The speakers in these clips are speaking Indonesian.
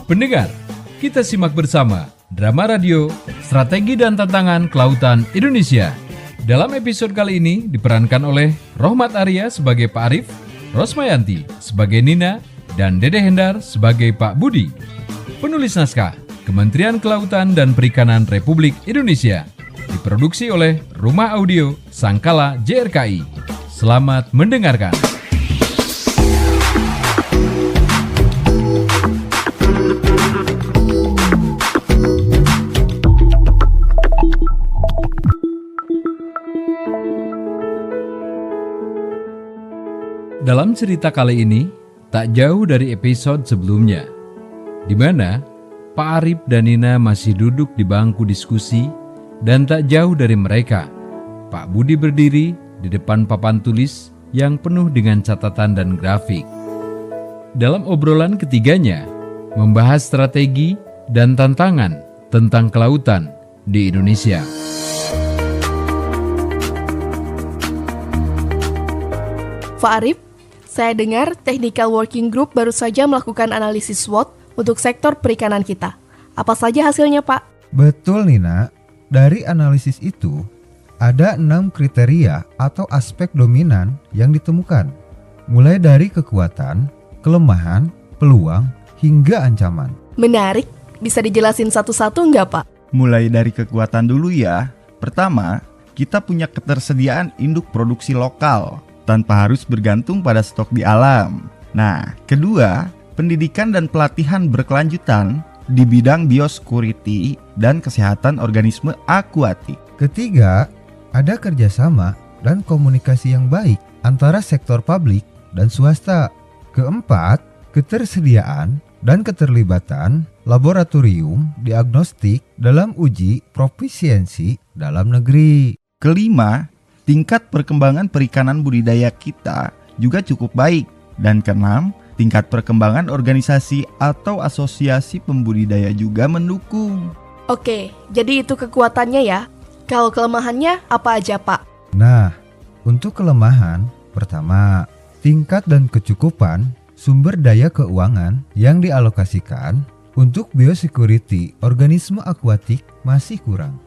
Pendengar, kita simak bersama drama radio Strategi dan Tantangan Kelautan Indonesia. Dalam episode kali ini diperankan oleh Rohmat Arya sebagai Pak Arif, Rosmayanti sebagai Nina, dan Dede Hendar sebagai Pak Budi. Penulis naskah Kementerian Kelautan dan Perikanan Republik Indonesia. Diproduksi oleh Rumah Audio Sangkala JRKI. Selamat mendengarkan. Dalam cerita kali ini, tak jauh dari episode sebelumnya, di mana Pak Arif dan Nina masih duduk di bangku diskusi, dan tak jauh dari mereka, Pak Budi berdiri di depan papan tulis yang penuh dengan catatan dan grafik. Dalam obrolan ketiganya, membahas strategi dan tantangan tentang kelautan di Indonesia. Pak Arif, saya dengar Technical Working Group baru saja melakukan analisis SWOT untuk sektor perikanan kita. Apa saja hasilnya, Pak? Betul, Nina. Dari analisis itu, ada 6 kriteria atau aspek dominan yang ditemukan. Mulai dari kekuatan, kelemahan, peluang, hingga ancaman. Menarik. Bisa dijelasin satu-satu nggak, Pak? Mulai dari kekuatan dulu ya. Pertama, kita punya ketersediaan induk produksi lokal tanpa harus bergantung pada stok di alam. Nah, kedua, pendidikan dan pelatihan berkelanjutan di bidang biosecurity dan kesehatan organisme akuatik. Ketiga, ada kerjasama dan komunikasi yang baik antara sektor publik dan swasta. Keempat, ketersediaan dan keterlibatan laboratorium diagnostik dalam uji profisiensi dalam negeri. Kelima, tingkat perkembangan perikanan budidaya kita juga cukup baik. Dan keenam, tingkat perkembangan organisasi atau asosiasi pembudidaya juga mendukung. Oke, jadi itu kekuatannya ya. Kalau kelemahannya apa aja, Pak? Nah, untuk kelemahan, pertama, tingkat dan kecukupan sumber daya keuangan yang dialokasikan untuk biosecurity organisme akuatik masih kurang.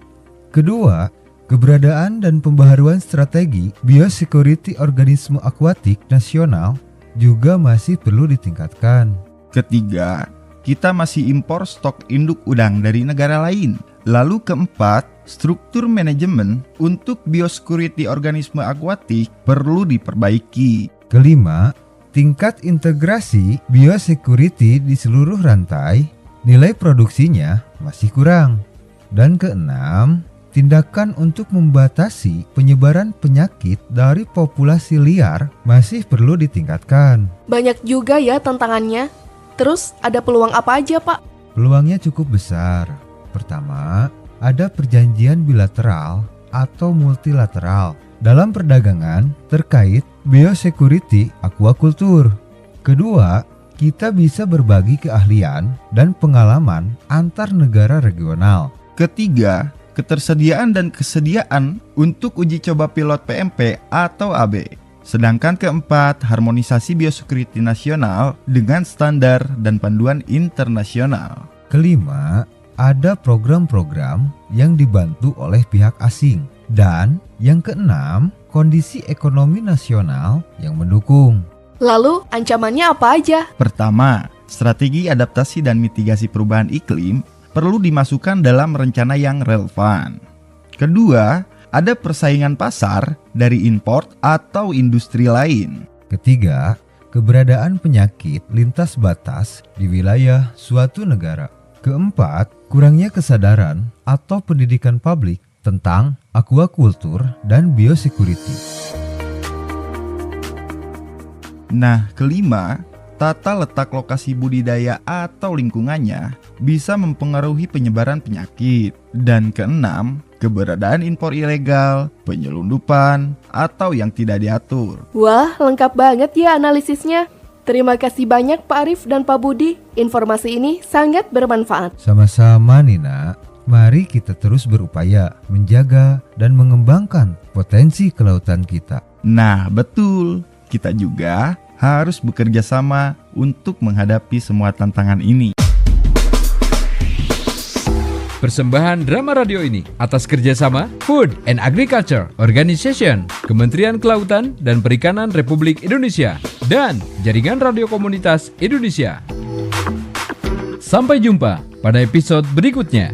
Kedua, keberadaan dan pembaharuan strategi biosecurity organisme akuatik nasional juga masih perlu ditingkatkan. Ketiga, kita masih impor stok induk udang dari negara lain. Lalu keempat, struktur manajemen untuk biosecurity organisme akuatik perlu diperbaiki. Kelima, tingkat integrasi biosecurity di seluruh rantai, nilai produksinya masih kurang. Dan keenam, tindakan untuk membatasi penyebaran penyakit dari populasi liar masih perlu ditingkatkan. Banyak juga ya tantangannya. Terus ada peluang apa aja, Pak? Peluangnya cukup besar. Pertama, ada perjanjian bilateral atau multilateral dalam perdagangan terkait biosecurity aquaculture. Kedua, kita bisa berbagi keahlian dan pengalaman antar negara regional. Ketiga, ketersediaan dan kesediaan untuk uji coba pilot PMP atau AB. Sedangkan keempat, harmonisasi biosecurity nasional dengan standar dan panduan internasional. Kelima, ada program-program yang dibantu oleh pihak asing. Dan yang keenam, kondisi ekonomi nasional yang mendukung. Lalu ancamannya apa aja? Pertama, strategi adaptasi dan mitigasi perubahan iklim perlu dimasukkan dalam rencana yang relevan. Kedua, ada persaingan pasar dari import atau industri lain. Ketiga, keberadaan penyakit lintas batas di wilayah suatu negara. Keempat, kurangnya kesadaran atau pendidikan publik tentang aquaculture dan biosecurity. Nah, kelima, tata letak lokasi budidaya atau lingkungannya bisa mempengaruhi penyebaran penyakit. Dan keenam, keberadaan impor ilegal, penyelundupan, atau yang tidak diatur. Wah, lengkap banget ya analisisnya. Terima kasih banyak Pak Arif dan Pak Budi. Informasi ini sangat bermanfaat. Sama-sama, Nina. Mari kita terus berupaya menjaga dan mengembangkan potensi kelautan kita. Nah, betul. Kita juga harus bekerja sama untuk menghadapi semua tantangan ini. Persembahan drama radio ini atas kerjasama Food and Agriculture Organization, Kementerian Kelautan dan Perikanan Republik Indonesia, dan Jaringan Radio Komunitas Indonesia. Sampai jumpa pada episode berikutnya.